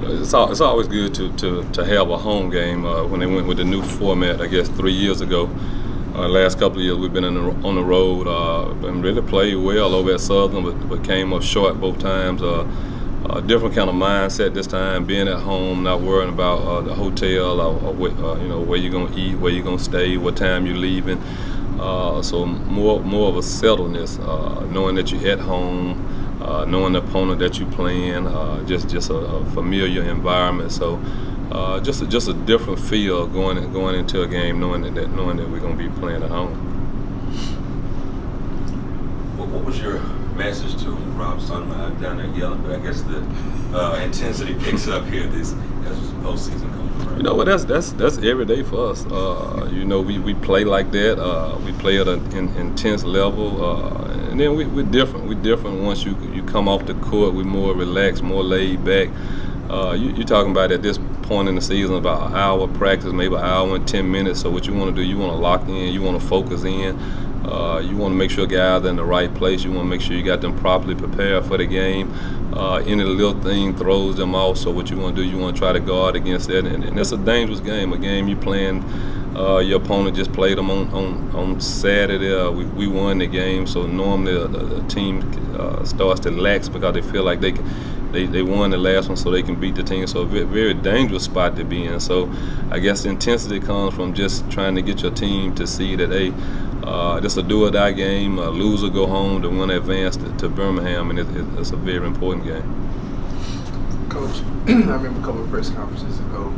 It's always good to have a home game. When they went with the new format, I guess 3 years ago. Last couple of years we've been on the road and really played well over at Southern, but came up short both times. A different kind of mindset this time, being at home, not worrying about the hotel or where you're gonna eat, where you're gonna stay, what time you're leaving. So more of a settledness, knowing that you're at home, knowing the opponent that you're playing, just a familiar environment. So just a different feel going into a game, knowing that we're gonna be playing at home. What was your message to Rob Sunderman down there yelling? But I guess the intensity picks up here as postseason comes around. You know, that's every day for us. We play like that. We play at an intense level, and then we're different. We're different once you come off the court. We're more relaxed, more laid back. You're talking about at this point in the season about an hour of practice, maybe an hour and 10 minutes. So what you want to do, you want to lock in, you want to focus in. You want to make sure guys are in the right place. You want to make sure you got them properly prepared for the game. Any little thing throws them off. So what you want to do, you want to try to guard against that. And it's a dangerous game. A game you playing, your opponent just played them on Saturday. We won the game. So normally the team starts to lax because they feel like they won the last one, so they can beat the team. So a very, very dangerous spot to be in. So I guess the intensity comes from just trying to get your team to see that, hey, this is a do-or-die game. Lose or go home to win advance to Birmingham, and it's a very important game. Coach, I remember a couple of press conferences ago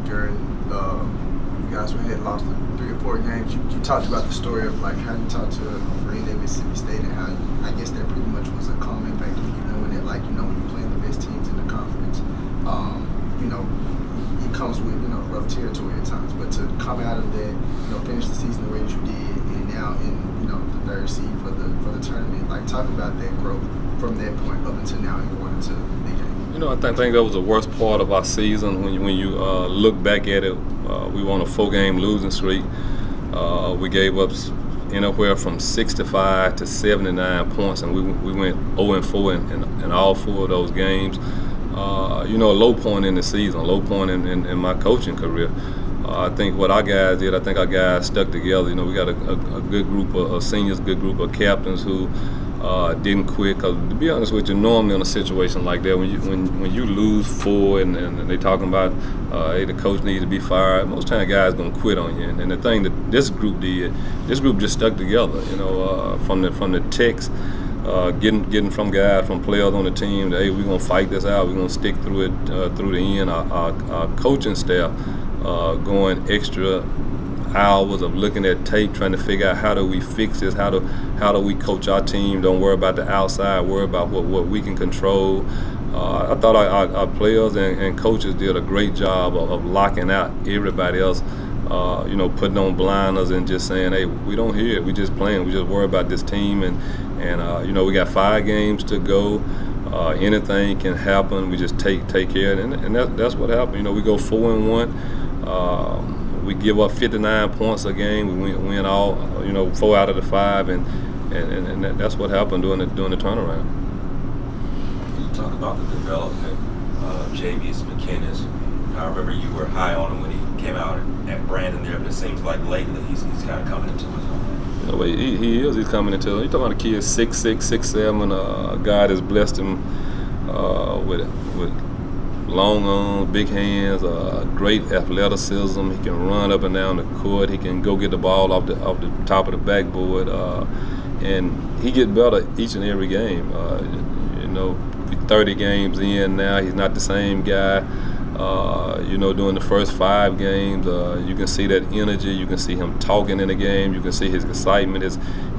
during you guys had lost 3 or 4 games. You talked about the story of like how you talked to a friend at Mississippi State and how I guess that pretty much was a calming factor for you, knowing that when you're playing the best teams in the conference, it comes with rough territory at times. But to come out of that, finish the season the way that you did, and now in the 3rd seed for the tournament, like talk about that growth from that point up until now and going into the game. I think that was the worst part of our season when you look back at it. We won a 4-game losing streak. We gave up anywhere from 65 to 79 points, and we went 0-4 in all 4 of those games. A low point in the season, a low point in my coaching career. I think what our guys did, I think our guys stuck together. We got a good group of seniors, good group of captains who didn't quit. Because to be honest with you, normally in a situation like that, when you lose 4 and they talking about hey, the coach needs to be fired, most time guys gonna quit on you. And the thing that this group did, this group just stuck together. From the text. Getting from guys, from players on the team, that hey, we're gonna fight this out. We're gonna stick through it through the end. Our coaching staff going extra hours of looking at tape, trying to figure out how do we fix this, how do we coach our team. Don't worry about the outside, worry about what we can control. I thought our players and coaches did a great job of locking out everybody else. Putting on blinders and just saying, hey, we don't hear it. We just playing. We just worry about this team, and we got 5 games to go. Anything can happen. We just take care of it, and that's what happened. We go 4-1. We give up 59 points a game. We win all 4 out of the 5, and that's what happened during the turnaround. You talk about the development of Javius McKinnis. I remember you were high on him when he came out at Brandon there, but it seems like lately he's kind of coming into his own. He is. He's coming into it. You're talking about a kid 6'6", 6'7", a guy that's blessed him with long arms, big hands, great athleticism. He can run up and down the court. He can go get the ball off the top of the backboard, and he gets better each and every game. 30 games in now, he's not the same guy. During the first 5 games, you can see that energy. You can see him talking in the game. You can see his excitement,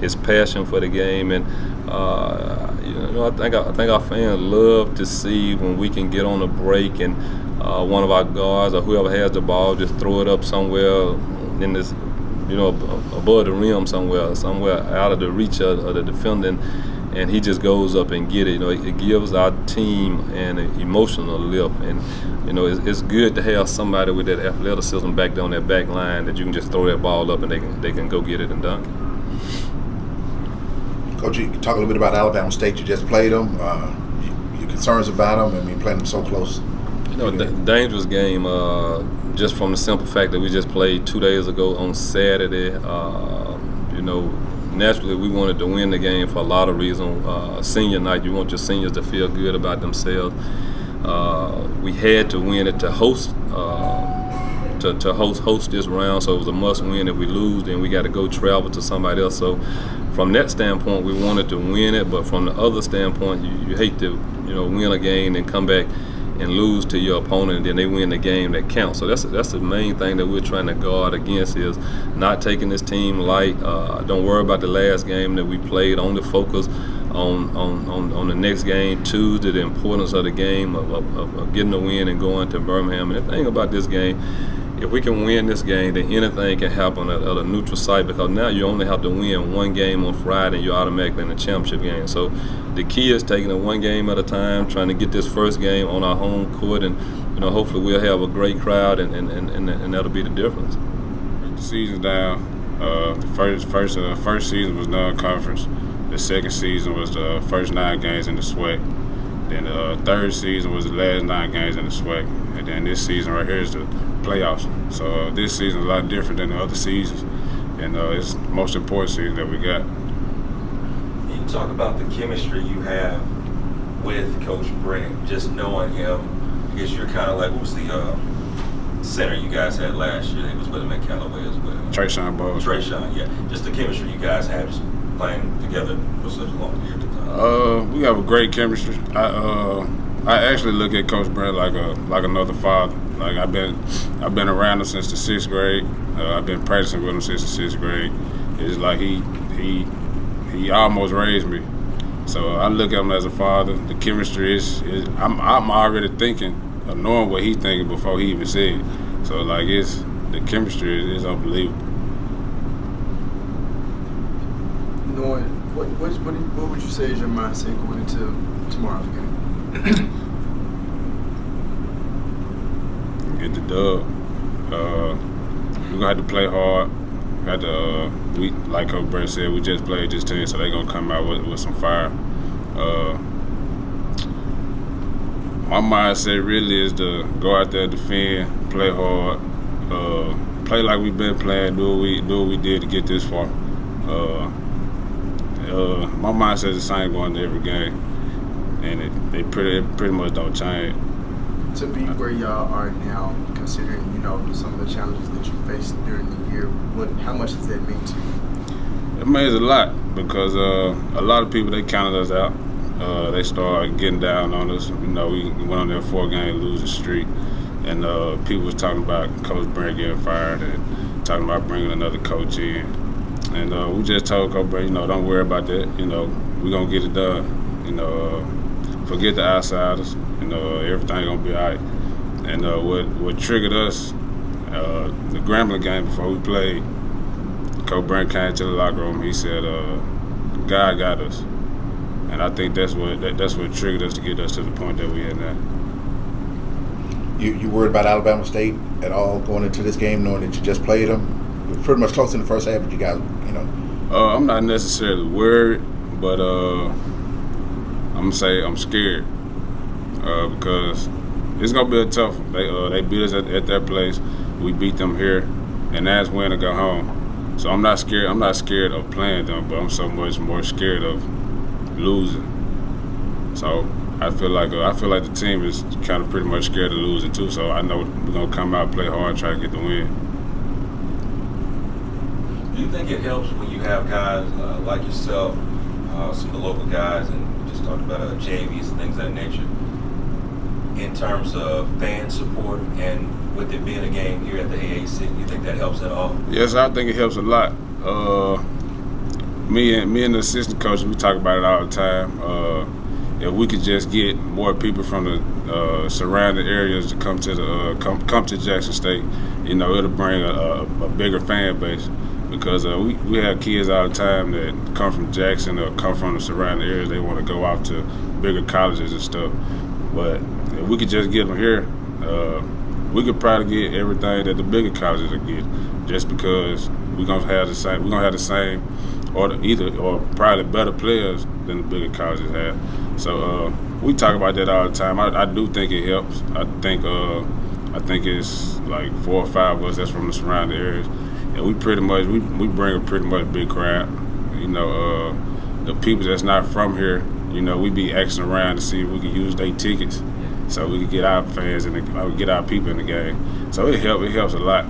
his passion for the game, and I think our fans love to see when we can get on a break and one of our guards or whoever has the ball just throw it up somewhere in this, above the rim somewhere out of the reach of the defending. And he just goes up and get it. It gives our team an emotional lift, and it's good to have somebody with that athleticism back there on that back line that you can just throw that ball up and they can go get it and dunk it. Coach, you can talk a little bit about Alabama State. You just played them. You can concerns about them? I mean, playing them so close. You know, dangerous game. Just from the simple fact that we just played 2 days ago on Saturday. You know, naturally we wanted to win the game for a lot of reasons. Senior night, you want your seniors to feel good about themselves. We had to win it to host. To host this round, so it was a must win. If we lose, then we got to go travel to somebody else. So from that standpoint, we wanted to win it, but from the other standpoint, you hate to win a game and come back and lose to your opponent, and then they win the game that counts. So that's the main thing that we're trying to guard against, is not taking this team light. Don't worry about the last game that we played. Only focus on the next game, Tuesday, the importance of the game, of getting the win and going to Birmingham. And the thing about this game, if we can win this game, then anything can happen at a neutral site, because now you only have to win one game on Friday and you're automatically in the championship game. So the key is taking it one game at a time, trying to get this first game on our home court, and hopefully we'll have a great crowd, and that'll be the difference. The season's down. The first season was non-conference. The second season was the first 9 games in the SWAC. Then the third season was the last 9 games in the SWAC. And then this season right here is the playoffs. So this season is a lot different than the other seasons. And it's the most important season that we got. You can talk about the chemistry you have with Coach Brent, just knowing him. I guess you're kind of like, what was the center you guys had last year? He was with him at Callaway as well. Trayshawn Bowles. Trayshawn, yeah. Just the chemistry you guys have, just playing together for such a long period of time. We have a great chemistry. I actually look at Coach Brent like another father. Like I've been around him since the 6th grade. I've been practicing with him since the 6th grade. It's like he almost raised me. So I look at him as a father. The chemistry is I'm already thinking of knowing what he's thinking before he even said it. So like the chemistry is unbelievable. Knowing what would you say is your mindset going into tomorrow's game? Get the dub. We're gonna have to play hard. We, like Coach Brent said, we just played this team, so they're gonna come out with some fire. My mindset really is to go out there, defend, play hard, play like we've been playing, do what we did to get this far. My mindset is the same going to every game, and they pretty much don't change. To be where y'all are now, considering some of the challenges that you faced during the year, how much does that mean to you? It means a lot, because a lot of people, they counted us out. They started getting down on us. We went on their 4-game losing streak, and people was talking about Coach Brent getting fired and talking about bringing another coach in. And we just told Coach Brent, don't worry about that. We're gonna get it done. Forget the outsiders. Everything gonna be all right. And what triggered us, the Grambling game before we played, Coach Brent came to the locker room. He said, "God got us," and I think that's what triggered us to get us to the point that we are now. You worried about Alabama State at all going into this game, knowing that you just played them? You were pretty much close in the first half, but you guys, I'm not necessarily worried, but I'm gonna say I'm scared. Because it's gonna be a tough one. They beat us at their place. We beat them here, and that's win to go home. So I'm not scared. I'm not scared of playing them, but I'm so much more scared of losing. So I feel like the team is kind of pretty much scared of losing too. So I know we're gonna come out, play hard, try to get the win. Do you think it helps when you have guys like yourself, some of the local guys, and we just talked about JVs and things of that nature, in terms of fan support, and with it being a game here at the AAC, do you think that helps at all? Yes, I think it helps a lot. Me and the assistant coach, we talk about it all the time. If we could just get more people from the surrounding areas to come to Jackson State, it'll bring a bigger fan base. Because we have kids all the time that come from Jackson or come from the surrounding areas. They want to go out to bigger colleges and stuff. But if we could just get them here, we could probably get everything that the bigger colleges will get. Just because we're gonna have the same, or probably better players than the bigger colleges have. So we talk about that all the time. I do think it helps. I think it's like 4 or 5 of us that's from the surrounding areas, and we pretty much we bring a pretty much big crowd. You know, the people that's not from here, you know, we be asking around to see if we can use their tickets, so we can get our fans and get our people in the game. So it helps a lot.